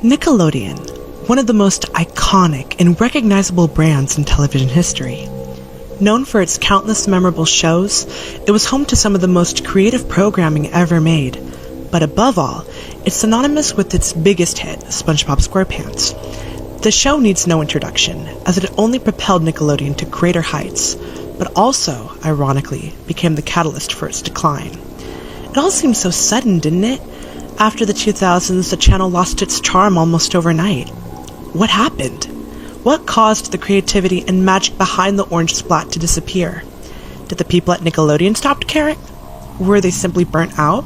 Nickelodeon, one of the most iconic and recognizable brands in television history. Known for its countless memorable shows, it was home to some of the most creative programming ever made. But above all, it's synonymous with its biggest hit, SpongeBob SquarePants. The show needs no introduction, as it only propelled Nickelodeon to greater heights, but also, ironically, became the catalyst for its decline. It all seemed so sudden, didn't it? After the 2000s, the channel lost its charm almost overnight. What happened? What caused the creativity and magic behind the orange splat to disappear? Did the people at Nickelodeon stop caring? Were they simply burnt out?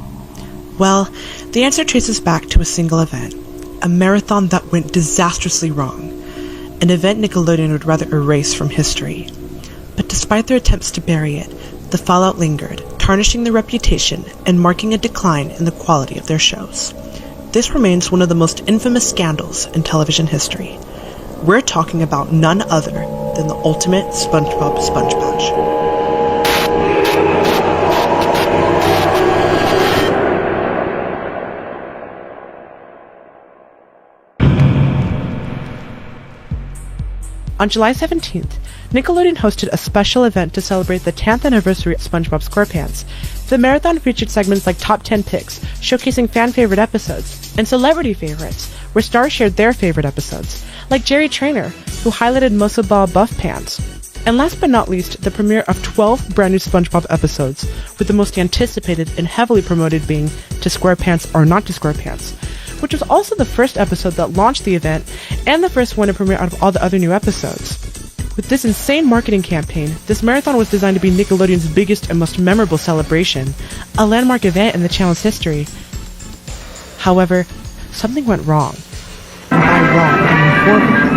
Well, the answer traces back to a single event, a marathon that went disastrously wrong, an event Nickelodeon would rather erase from history. But despite their attempts to bury it, the fallout lingered, tarnishing their reputation and marking a decline in the quality of their shows. This remains one of the most infamous scandals in television history. We're talking about none other than the ultimate SpongeBob Sponge Bash. On July 17th, Nickelodeon hosted a special event to celebrate the 10th anniversary of SpongeBob SquarePants. The marathon featured segments like Top 10 Picks, showcasing fan-favorite episodes, and Celebrity Favorites, where stars shared their favorite episodes, like Jerry Trainer, who highlighted Muscle Ball Buff Pants. And last but not least, the premiere of 12 brand new SpongeBob episodes, with the most anticipated and heavily promoted being To SquarePants or Not to SquarePants, which was also the first episode that launched the event and the first one to premiere out of all the other new episodes. With this insane marketing campaign, this marathon was designed to be Nickelodeon's biggest and most memorable celebration, a landmark event in the channel's history. However, something went wrong. And by wrong, I mean horribly.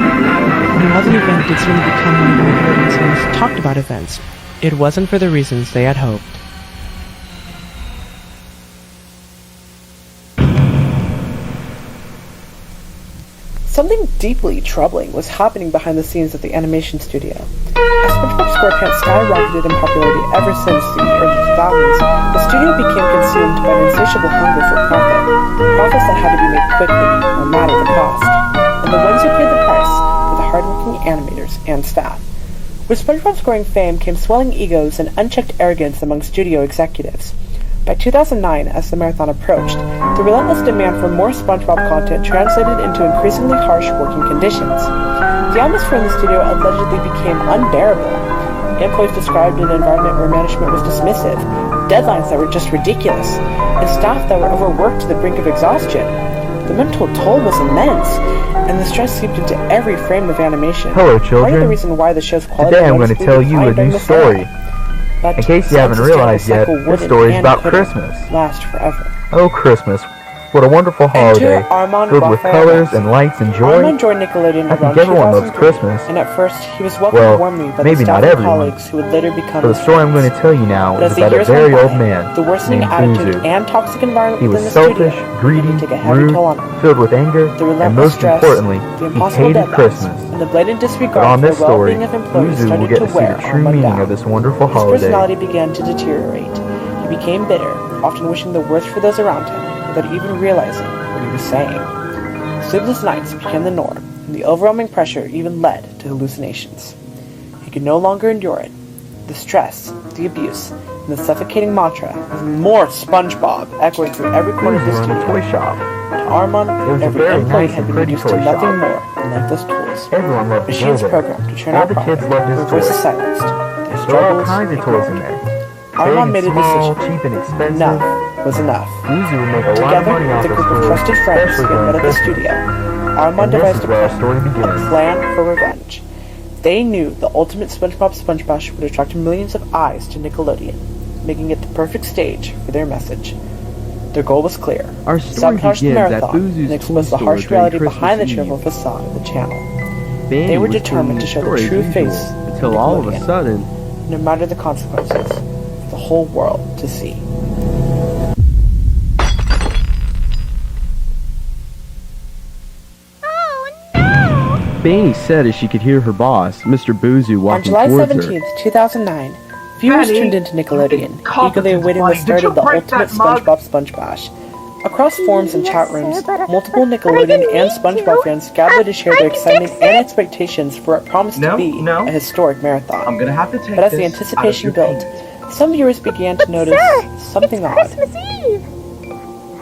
And while the event did soon become one of Nickelodeon's most talked about events, it wasn't for the reasons they had hoped. Something deeply troubling was happening behind the scenes at the animation studio. As SpongeBob SquarePants skyrocketed in popularity ever since the early 2000s, the studio became consumed by an insatiable hunger for profit. Profits that had to be made quickly, no matter the cost. And the ones who paid the price were the hardworking animators and staff. With SpongeBob's growing fame came swelling egos and unchecked arrogance among studio executives. By 2009, as the marathon approached, the relentless demand for more SpongeBob content translated into increasingly harsh working conditions. The atmosphere in the studio allegedly became unbearable. Employees described an environment where management was dismissive, deadlines that were just ridiculous, and staff that were overworked to the brink of exhaustion. The mental toll was immense, and the stress seeped into every frame of animation. Hello, children. Part of the reason why the show's quality Today I'm going to tell you a new story. But in case you haven't realized yet, this story is about Christmas. Last forever. Oh, Christmas. What a wonderful holiday, filled with colors and lights and joy. Armand joined Nickelodeon I think everyone loves Christmas. And at first, he was welcomed warmly by the staff and colleagues who would later become But the story I'm going to tell you now is about a very old man the worsening named attitude Buzu. and toxic environment He was within the selfish, studio greedy, took a heavy rude, toll on him. filled with anger, The and relentless most stress, importantly, the he impossible hated deadlines, Christmas. and the blatant But disregard on for this the story, well-being of employees Buzu will started get to to see wear the true Armand meaning down. of this wonderful His holiday. personality began to deteriorate. He became bitter, often wishing the worst for those around him, without even realizing what he was saying. Sleepless nights became the norm, and the overwhelming pressure even led to hallucinations. He could no longer endure it. The stress, the abuse, and the suffocating mantra of "more SpongeBob" echoing through every corner of the Buzu owned a studio. toy shop. To Armand, It was a every very employee nice had and been pretty reduced to toy nothing shop. more than lifeless tools. Everyone loved to go Machines there. programmed to churn All out the kids profit, loved his their voices toys. silenced, their There were all struggles kinds of toys in there. Armand made Big a and small, decision. cheap and expensive. Enough was enough. Buzu would make a lot of Together, money off with a his group of toys, trusted friends especially who had met during at the Christmas. studio, Armand And this devised is a where our story begins. plan for revenge. They knew the ultimate SpongeBob Sponge Bash would attract millions of eyes to Nickelodeon, making it the perfect stage for their message. Their goal was clear: Our story sabotage the begins at marathon Buzu's and toy expose the store harsh during reality Christmas behind the Eve. cheerful facade of the channel. Vanny They were was determined to telling show the story as true usual, face until all of a Nickelodeon. sudden, No matter the consequences, for the whole world to see. Oh no! Bainey said as she could hear her boss, Mr. Boozoo, walking towards her. On towards July 17th, 2009, viewers tuned into Nickelodeon, eagerly awaiting the start of the ultimate SpongeBob Sponge Bash. Across forums and chat rooms, multiple Nickelodeon and SpongeBob fans gathered to share their excitement and expectations for what promised to be a historic marathon. I'm gonna have to take but as the anticipation built, some viewers began to notice something odd. Christmas Eve!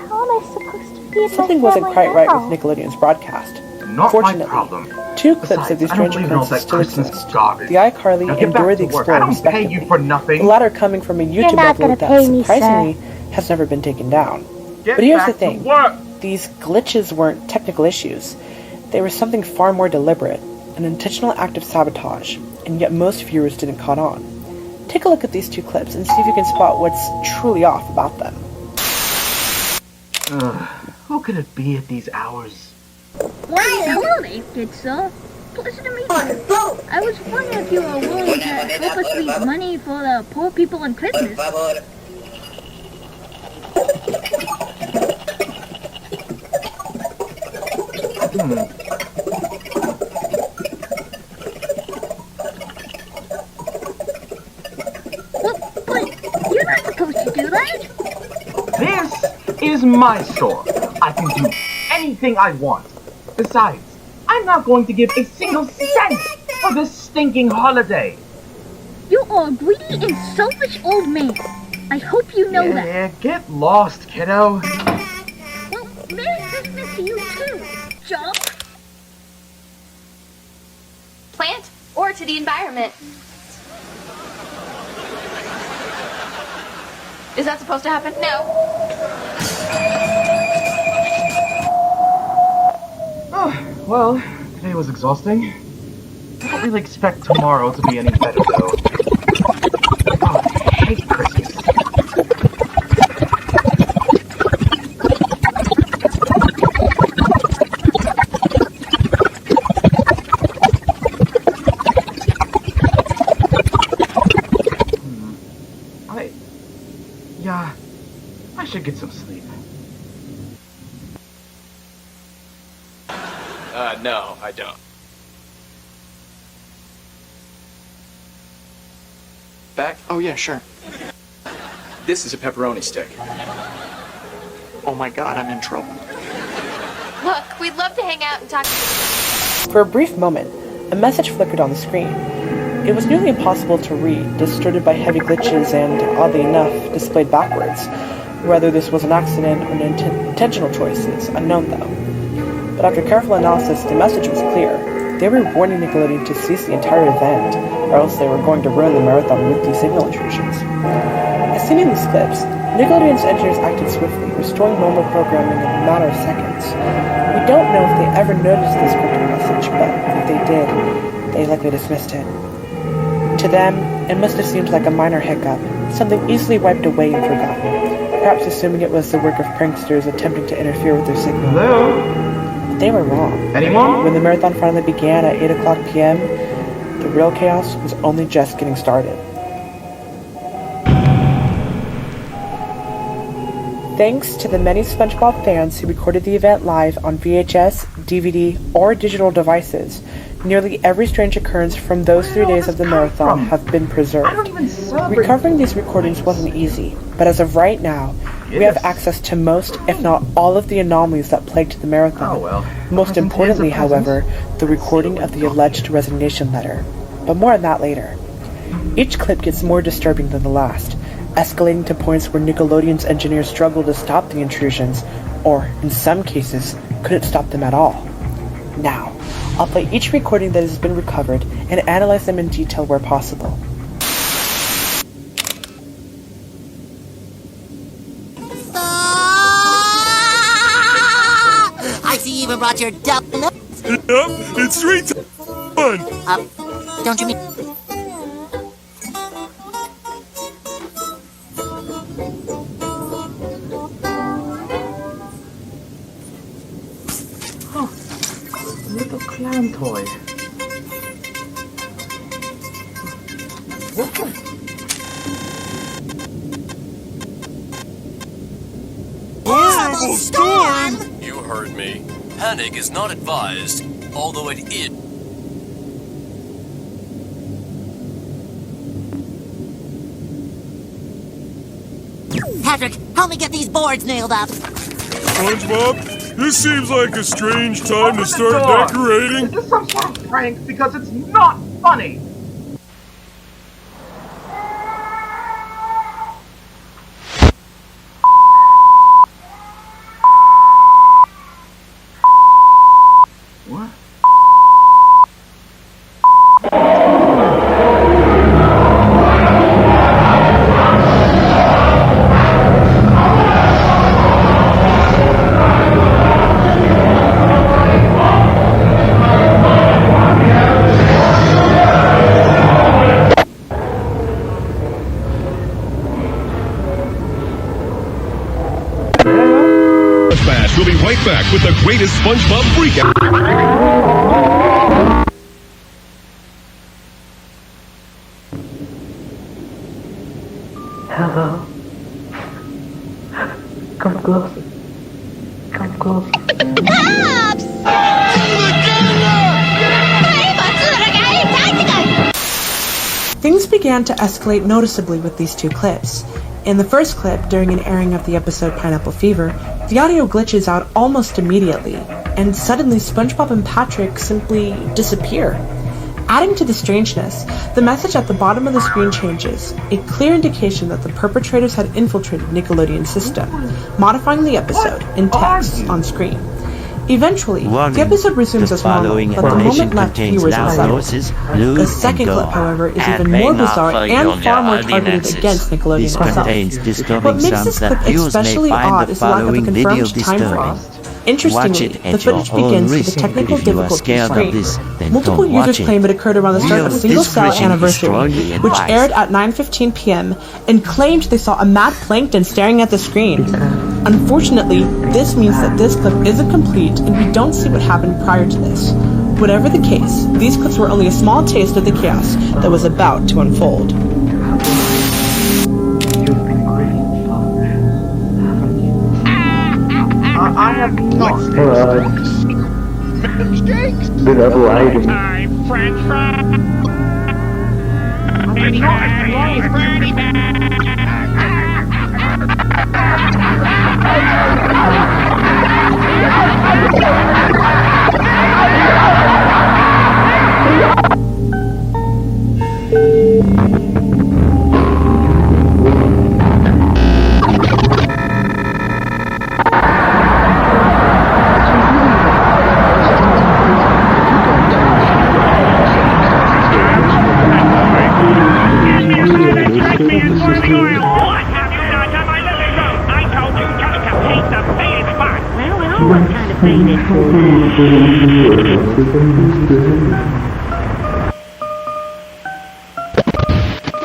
How am I supposed to be at Something wasn't quite right with Nickelodeon's broadcast. Not Fortunately, my problem. two clips of these strange occurrences still exist. The iCarly and Dora the Explorer, respectively. You for nothing. The latter coming from a YouTube upload that, surprisingly, has never been taken down. But here's the thing. These glitches weren't technical issues. They were something far more deliberate, an intentional act of sabotage, and yet most viewers didn't caught on. Take a look at these two clips and see if you can spot what's truly off about them. Who could it be at these hours? Well, hello there, good sir. Pleasure to meet you. I was wondering if you were willing to help us raise money for the poor people on Christmas. Well, but you're not supposed to do that. This is my store. I can do anything I want. Besides, I'm not going to give a single cent for this stinking holiday. You are a greedy and selfish old man. I hope you know that. Yeah, get lost, kiddo. Well, Merry Christmas to you too, Jump. Plant or to the environment. Is that supposed to happen? No. Oh, well, today was exhausting. I don't really expect tomorrow to be any better, though. Oh, I hate Christmas. I should get some sleep. No, I don't. Back? Oh, yeah, sure. This is a pepperoni stick. Oh my god, I'm in trouble. Look, we'd love to hang out and talk. For a brief moment, a message flickered on the screen. It was nearly impossible to read, distorted by heavy glitches and, oddly enough, displayed backwards. Whether this was an accident or an intentional choice is unknown, though. But after careful analysis, the message was clear. They were warning Nickelodeon to cease the entire event, or else they were going to ruin the marathon with these signal intrusions. As seen in these clips, Nickelodeon's engineers acted swiftly, restoring normal programming in a matter of seconds. We don't know if they ever noticed this cryptic message, but if they did, they likely dismissed it. To them, it must have seemed like a minor hiccup, something easily wiped away and forgotten, perhaps assuming it was the work of pranksters attempting to interfere with their signal. Hello? They were wrong. Anyone? When the marathon finally began at 8 o'clock p.m., the real chaos was only just getting started. Thanks to the many SpongeBob fans who recorded the event live on VHS, DVD, or digital devices, nearly every strange occurrence from those 3 days of the marathon have been preserved. Recovering these recordings wasn't easy, but as of right now, we have access to most, if not all, of the anomalies that plagued the marathon. Oh, well. Most importantly, however, the recording of the alleged resignation letter. But more on that later. Each clip gets more disturbing than the last, escalating to points where Nickelodeon's engineers struggle to stop the intrusions, or, in some cases, couldn't stop them at all. Now, I'll play each recording that has been recovered and analyze them in detail where possible. I see you even brought your donuts. Yep, it's street fun. Don't you mean... Little clown toy. What the? Horrible storm! You heard me. Panic is not advised, although it is. Patrick, help me get these boards nailed up. SpongeBob, this seems like a strange time to start decorating. Is this some sort of prank? Because it's not funny. What? We'll be right back with the greatest SpongeBob freakout. Hello. Come closer. Come closer. Things began to escalate noticeably with these two clips. In the first clip, during an airing of the episode Pineapple Fever, the audio glitches out almost immediately, and suddenly SpongeBob and Patrick simply disappear. Adding to the strangeness, the message at the bottom of the screen changes, a clear indication that the perpetrators had infiltrated Nickelodeon's system, modifying the episode in text on screen. Eventually, the episode resumes as normal, but the moment left viewers unsettled. The second clip, however, is even more bizarre and far more targeted against Nickelodeon itself. What makes this clip especially odd is the lack of a confirmed time frame. Interestingly, the footage begins with a technical difficulty screen. Multiple users claim it occurred around the start of Single Cell Anniversary, which aired at 9:15 p.m., and claimed they saw a mad plankton staring at the screen. Unfortunately, this means that this clip isn't complete, and we don't see what happened prior to this. Whatever the case, these clips were only a small taste of the chaos that was about to unfold. I have not. Been up lighting. I'm French fry.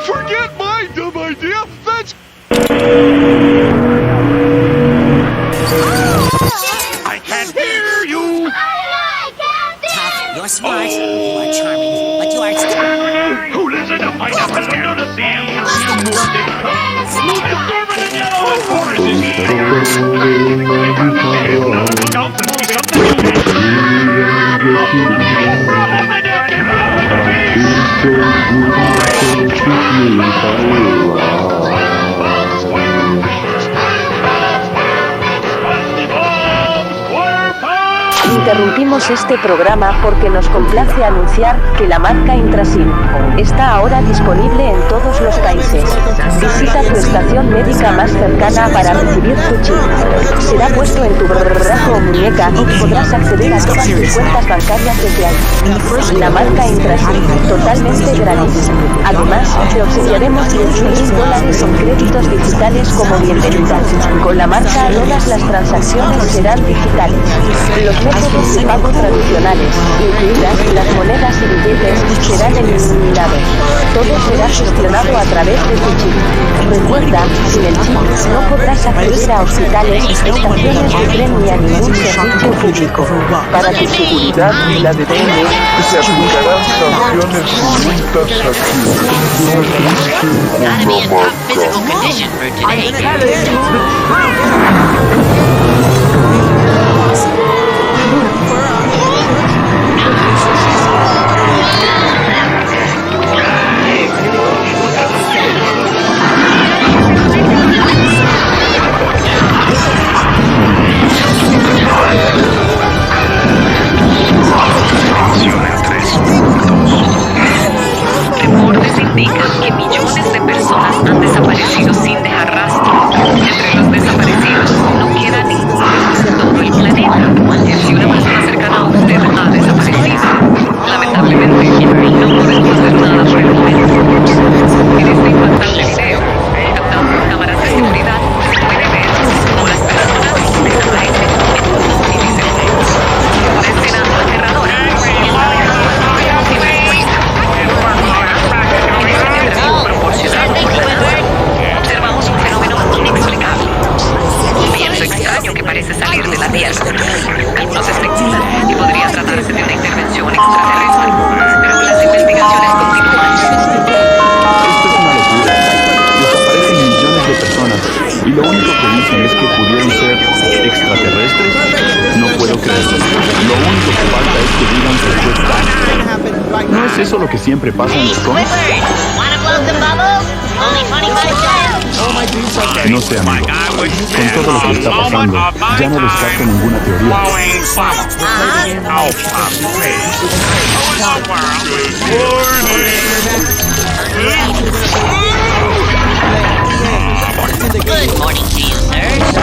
Forget my dumb idea. That's... I can't hear you. Tough, you're smart, you are charming, but you are still... Who listen to pineapple under the sea? Interrumpimos este programa porque nos complace anunciar que la marca Intrasil está ahora disponible en todos los países. Visita tu estación médica más cercana para recibir tu chip. Será puesto en tu brazo o muñeca y podrás acceder a todas tus cuentas bancarias desde ahí. La marca Intrasil, totalmente gratis. Además, te obsequiaremos $10,000 en créditos digitales como bienvenida. Con la marca todas las transacciones serán digitales. Los métodos de pago tradicionales, incluidas las monedas y billetes, serán eliminados. Todo será gestionado a través de tu chip. Recuerda, sin el chip no podrás acceder a hospitales, estaciones de tren ni a ningún servicio público. Para tu seguridad y la de todos, se aplicarán sanciones distintas aquí. personas han desaparecido sin dejar rastro. Entre los desaparecidos no queda ninguno en todo el planeta. Si una persona cercana a usted ha desaparecido, lamentablemente no podemos hacer nada por el momento. En este impactante video, captado por cámaras de seguridad, puede ver cómo las personas desaparecen en milisegundos. Una escena aterradora que está dejando posibles muestras. Proporcionado por la NASA, observamos un fenómeno inexplicable. Pienso extraño que parece salir de la Tierra. Algunos especulan que podría tratarse de una intervención extraterrestre, pero las investigaciones continúan. Esto es una locura. Desaparecen millones de personas y lo único que dicen es que pudieron ser extraterrestres. No puedo creerlo. Lo único que falta es que digan que fue tal. ¿No es eso lo que siempre pasa en los cómics? No sé, amigo. Con todo lo que está pasando, ya no descarto ninguna teoría. Good morning to you, sirs.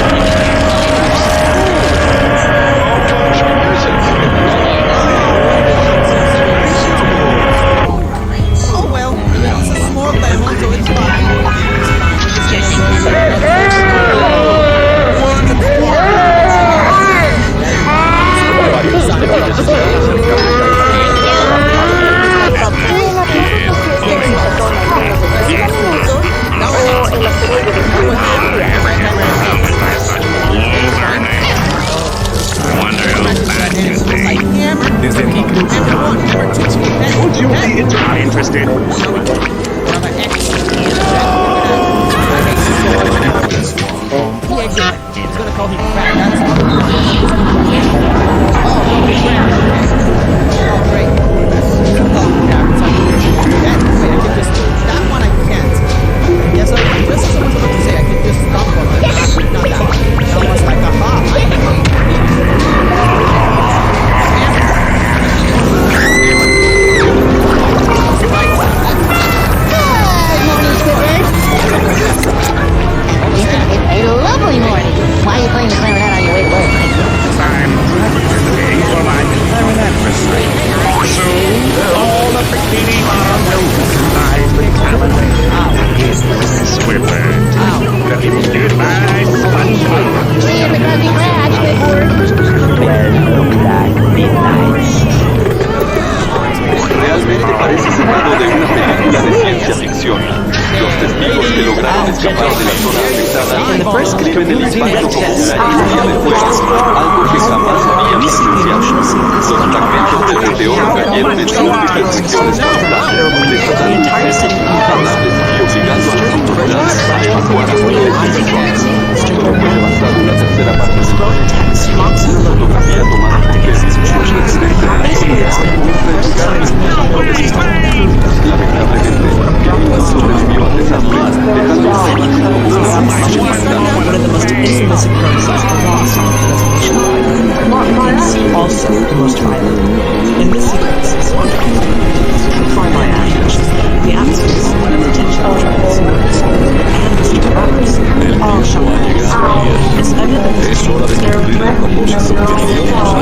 Oh well, it's a small family, so it's fine. Desde aquí creo que would you be interested? He's gonna call me fat. That's great. Wait, I can just that one I can't. Yes, I just as I was about to say, I can just stop on it. Not that one. That one's like A lovely morning. Why are you playing the clarinet on your way to work? Time for my clarinet recital. Soon, all the bikini bottom will recognize the talent of Squidward. Goodbye, SpongeBob. See you in the Krusty Krab, Squidward. Realmente parece sacado de una película de ciencia ficción. Los testigos que lograron escapar de la zona afectada describen el impacto como una lluvia de fuego, algo que jamás habían presenciado. Los fragmentos del meteoro cayeron en súbitas secciones constantes, desatando incontrolables y obligando a las autoridades a evacuar a miles de personas. Solo fue levantado una tercera parte del proyecto. Una fotografía tomada por Félix lamentablemente, no sobrevivió al desastre, dejando a su one of the most infamous occurrences of lost on presentation. Also the most violent. In this sequence, far more average, the absence of potential drugs, and Mr. Roberts, all shot is evidence Es hora de cumplir el propósito que teníamos.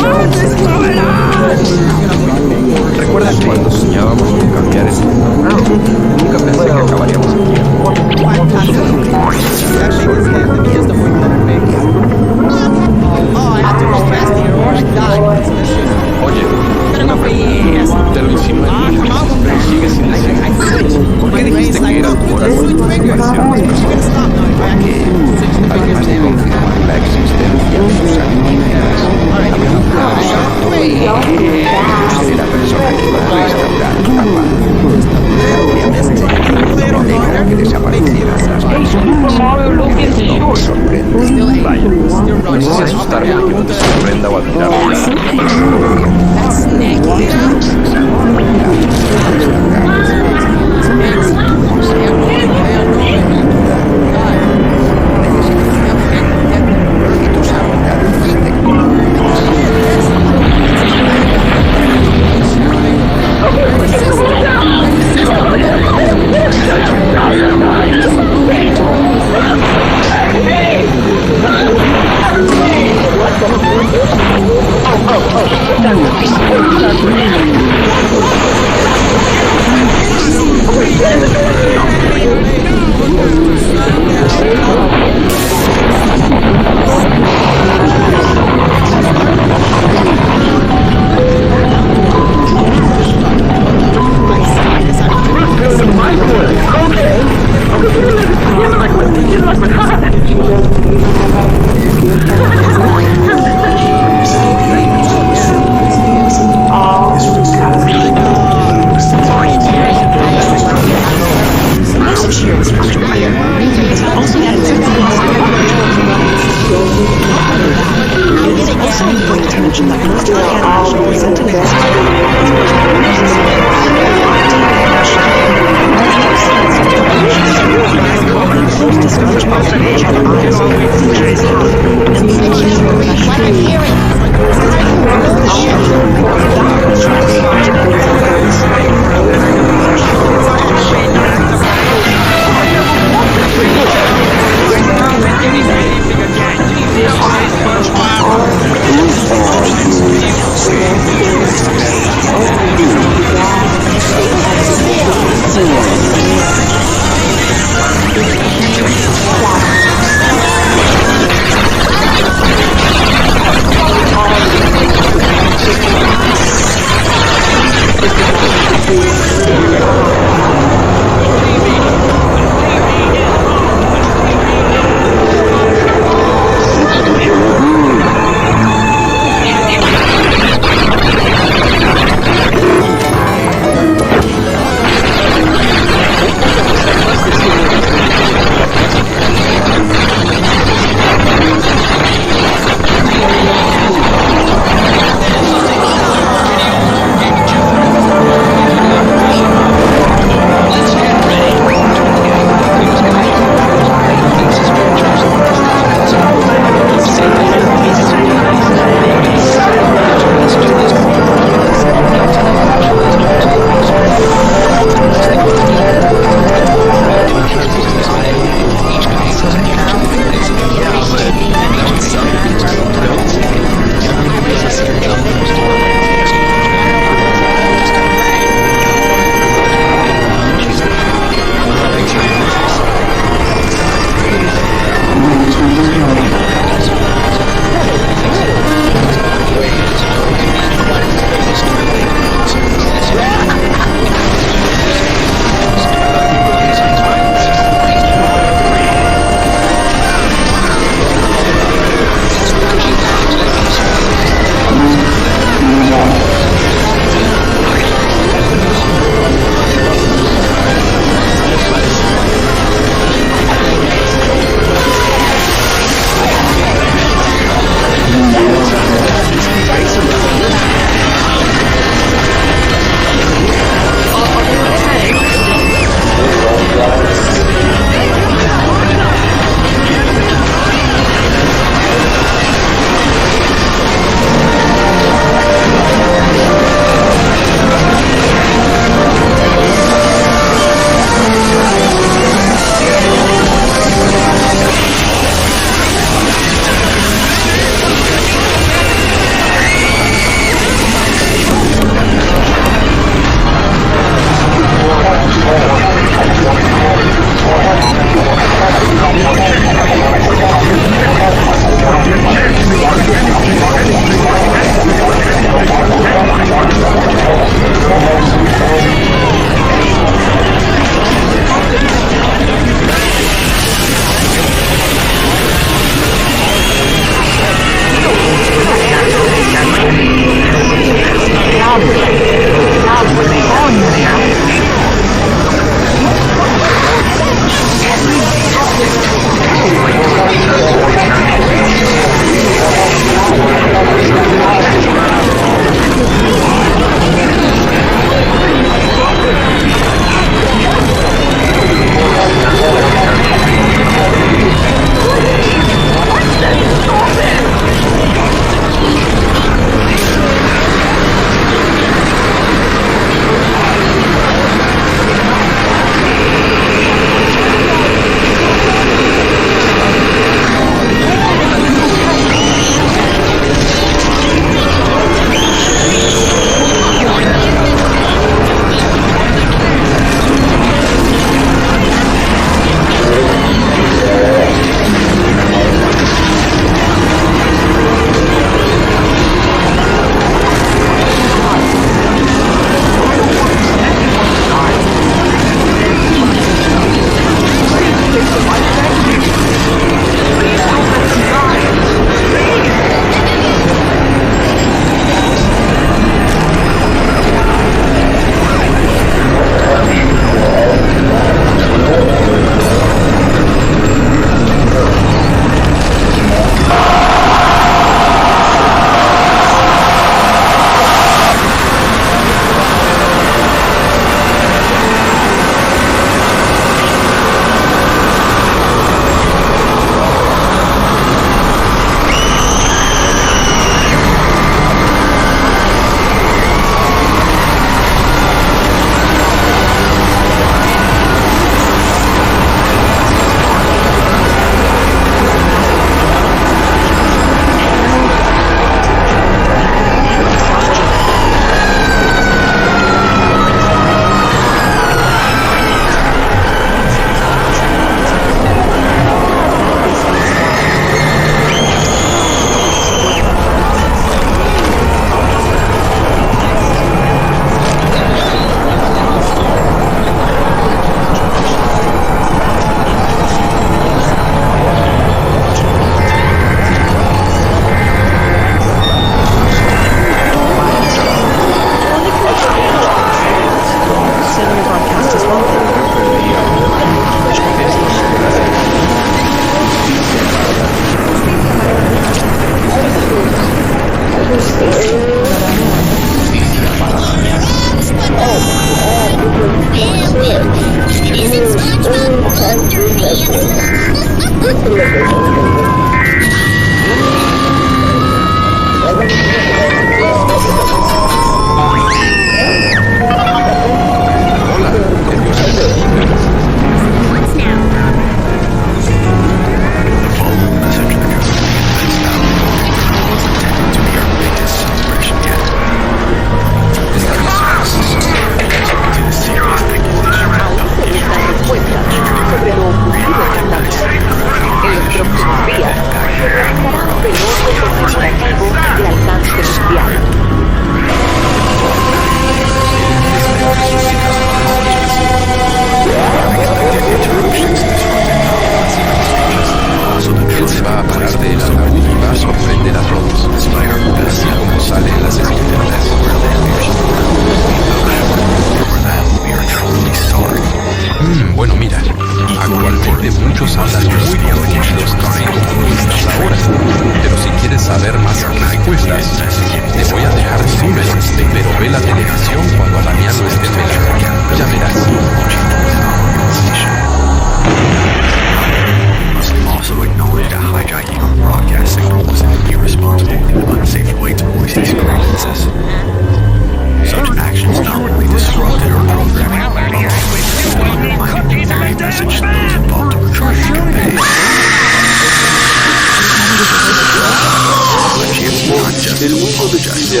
El mundo de Chile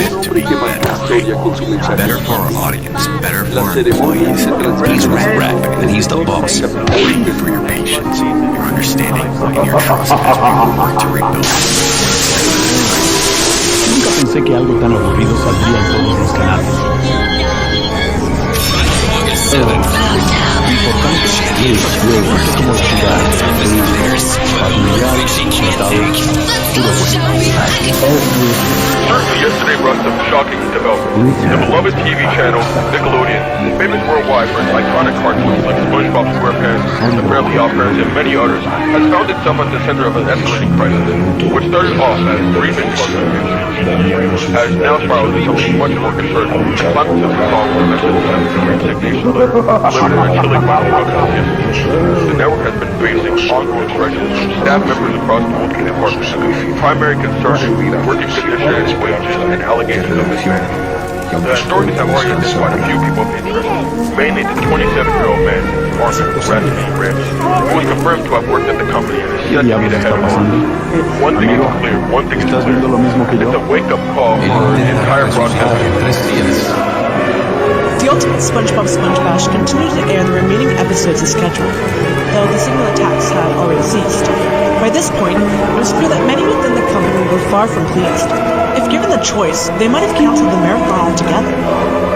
un hombre que marcó historia con su mensaje. La ceremonia se Nunca pensé que algo tan aburrido saldría en todos los canales. Importante, justo como la ciudad, familiar, puro Yesterday brought some shocking developments. The beloved TV channel, Nickelodeon, famous worldwide for its iconic cartoons like SpongeBob SquarePants, The Fairly OddParents, and many others, has found itself at the center of an escalating crisis, which started off as brief and pleasant has now spiraled into something much more concerning. Simultaneously calling for messages of resignation letter, limited and killing by the network has been facing ongoing pressures from staff members across multiple departments. Primary concern is working conditions, wages, and allegations of mismanagement. The authorities have already identified a few people of interest, mainly the 27-year-old man, Arthur Ranch, who was confirmed to have worked at the company and is said to be the head of office. One thing is clear, it's a wake-up call for the entire broadcast. The Ultimate SpongeBob SpongeBash continued to air the remaining episodes as scheduled, though the signal attacks had already ceased. By this point, it was clear that many within the company were far from pleased. If given the choice, they might have canceled the marathon altogether.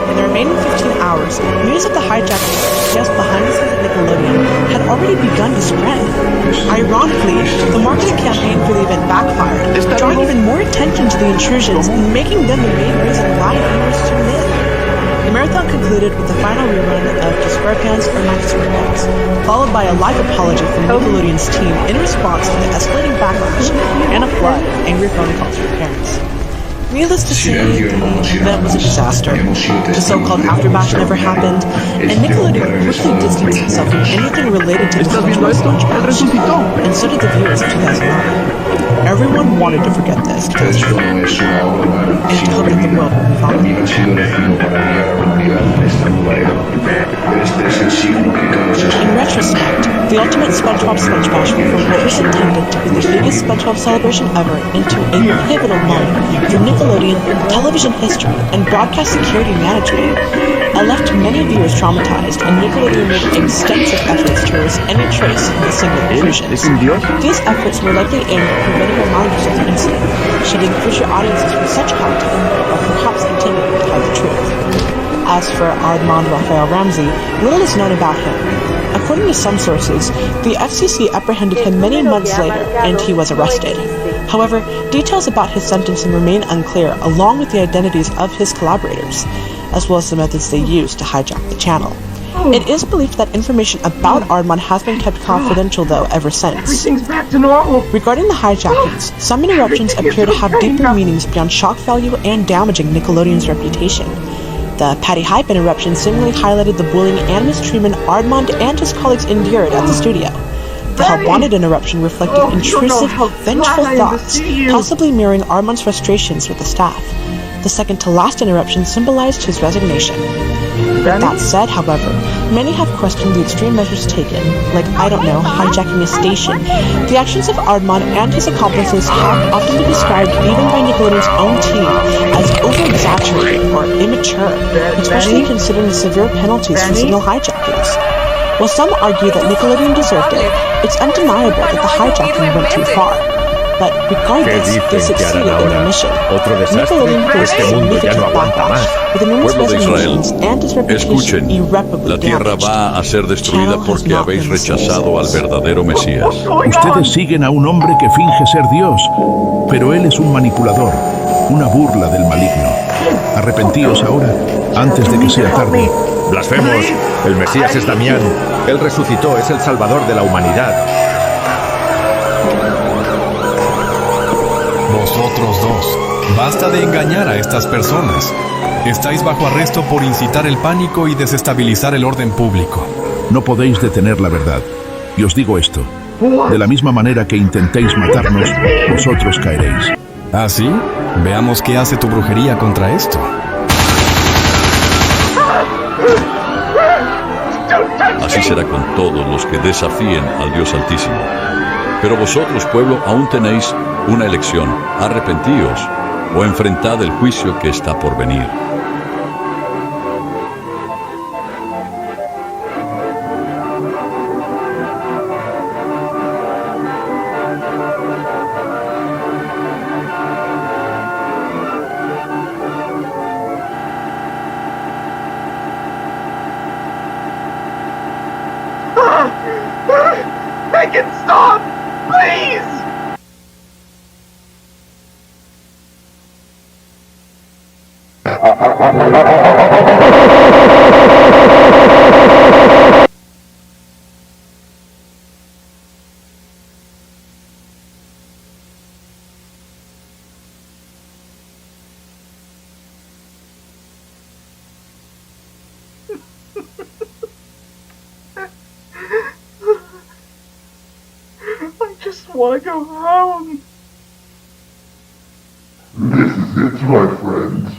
In the remaining 15 hours, news of the hijacking just behind the scenes at Nickelodeon had already begun to spread. Ironically, the marketing campaign for the event backfired, drawing even more attention to the intrusions and making them the main reason why viewers tuned in. The marathon concluded with the final rerun of To SquarePants or Not to SquarePants, followed by a live apology from Nickelodeon's team in response to the escalating backlash and a flood of angry phone calls from parents. Needless to say, the event was a disaster. The so-called aftermath never happened, and Nickelodeon quickly distanced itself from anything related to the SpongeBob SpongeBash, and so did the viewers of 2009. Everyone wanted to forget this catastrophe, and to hope that the world would move on. In retrospect, the Ultimate SpongeBob SpongeBash went from what was intended to be the biggest SpongeBob celebration ever into a pivotal moment for Nickelodeon, television history, and broadcast security management. It left many viewers traumatized, and Nickelodeon made extensive efforts to erase any trace of the single intrusions. These efforts were likely aimed at preventing reminders of the incident, shielding future audiences from such content, or perhaps continuing to hide the truth. As for Armand Raphael Ramsey, little is known about him. According to some sources, the FCC apprehended him many months later, and he was arrested. However, details about his sentencing remain unclear, along with the identities of his collaborators, as well as the methods they used to hijack the channel. It is believed that information about Aardman has been kept confidential, though, ever since. Everything's back to normal. Regarding the hijackings, some interruptions appear to have deeper meanings beyond shock value and damaging Nickelodeon's reputation. The Patty Hype interruption seemingly highlighted the bullying and mistreatment Aardman and his colleagues endured at the studio. The Help Wanted interruption reflected intrusive, vengeful thoughts, possibly mirroring Aardman's frustrations with the staff. The second-to-last interruption symbolized his resignation. That said, however, many have questioned the extreme measures taken, like, hijacking a station. The actions of Aardman and his accomplices have often been described, even by Nickelodeon's own team, as over-exaggerated or immature, especially considering the severe penalties for signal hijackings. While some argue that Nickelodeon deserved it, it's undeniable that the hijacking went too far. But regardless, they succeeded in their mission. Nickelodeon faced significant backlash, with enormous resignations and his reputation irreparably la tierra va a ser destruida porque habéis rechazado al verdadero Mesías. Ustedes siguen a un hombre que finge ser Dios, pero él es un manipulador, una burla del maligno. Arrepentíos ahora, antes de que sea tarde. Blasfemos, el Mesías es Damián. Él resucitó, es el Salvador de la humanidad. Vosotros dos, basta de engañar a estas personas. Estáis bajo arresto por incitar el pánico y desestabilizar el orden público. No podéis detener la verdad. Y os digo esto, de la misma manera que intentéis matarnos, vosotros caeréis. ¿Ah, sí? Veamos qué hace tu brujería contra esto. Así será con todos los que desafíen al Dios Altísimo. Pero vosotros, pueblo, aún tenéis una elección. Arrepentíos o enfrentad el juicio que está por venir. Make it stop! Please! I just want to go home. This is it, my friend.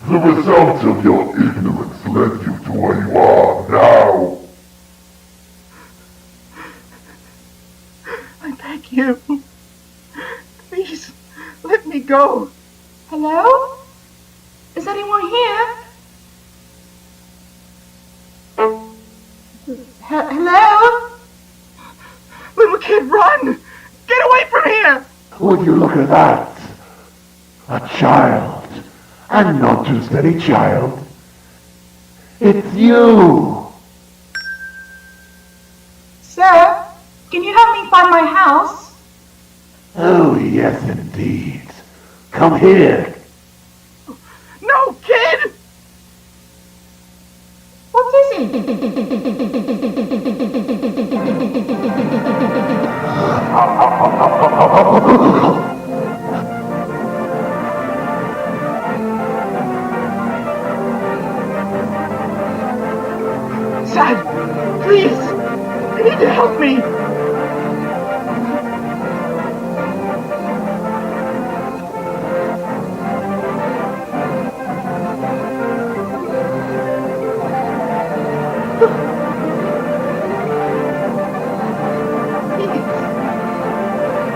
The result of your ignorance led you to where you are now. I beg you. Please, let me go. Hello? Is anyone here? Hello? Little kid, run! Get away from here! Would you look at that? A child. And not just any child. It's you! Sir, can you help me find my house? Oh, yes, indeed. Come here. No, kid! What is it? Sad, please! You need to help me!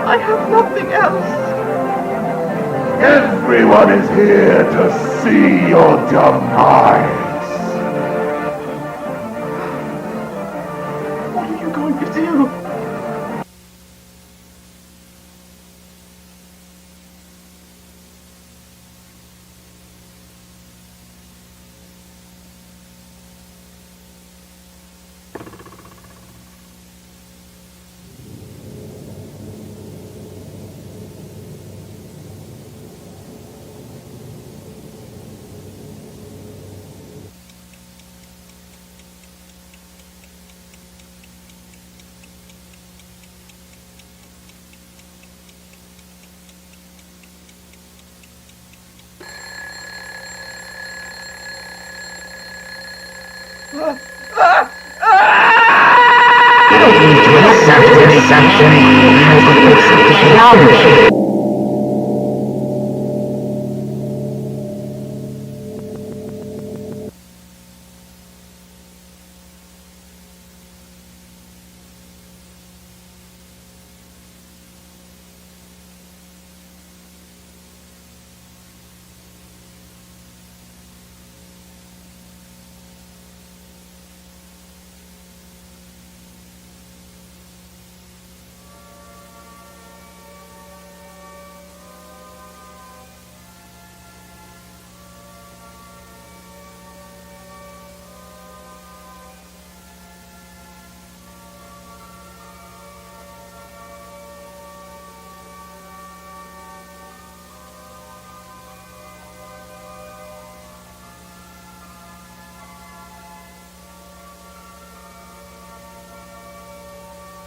I have nothing else. Everyone is here to see your demise. What are you going to do?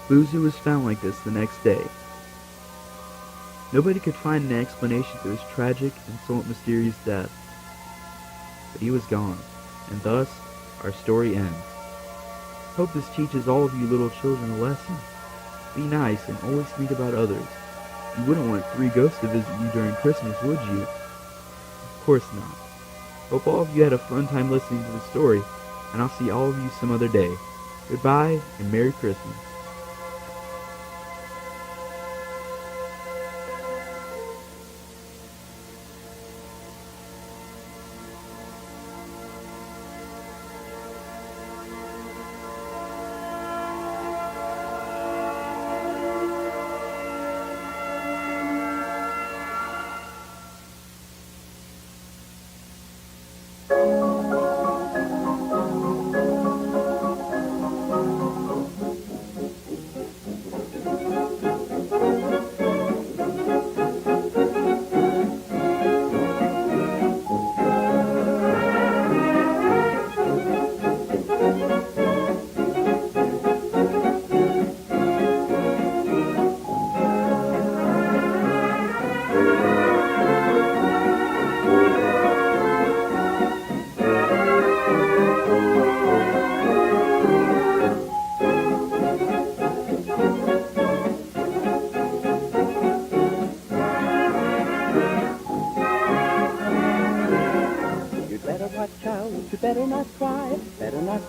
Boozer was found like this the next day. Nobody could find an explanation to his tragic and somewhat mysterious death. But he was gone, and thus our story ends. Hope this teaches all of you little children a lesson. Be nice and always think about others. You wouldn't want 3 ghosts to visit you during Christmas, would you? Of course not. Hope all of you had a fun time listening to the story, and I'll see all of you some other day. Goodbye, and Merry Christmas.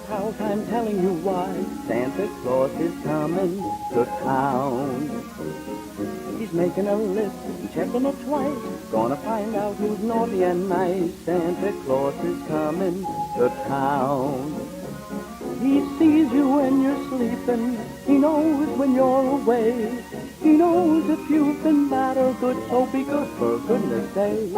pout, I'm telling you why. Santa Claus is coming to town. He's making a list, checking it twice. Gonna find out who's naughty and nice. Santa Claus is coming to town. He sees you when you're sleeping. He knows when you're away. He knows if you've been bad or good, so be good for goodness sake.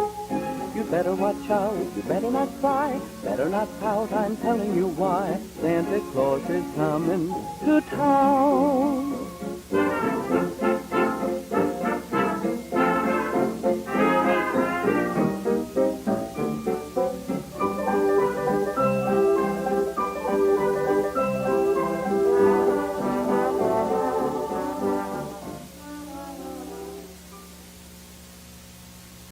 You better watch out, you better not cry, better not pout, I'm telling you why. Santa Claus is coming to town.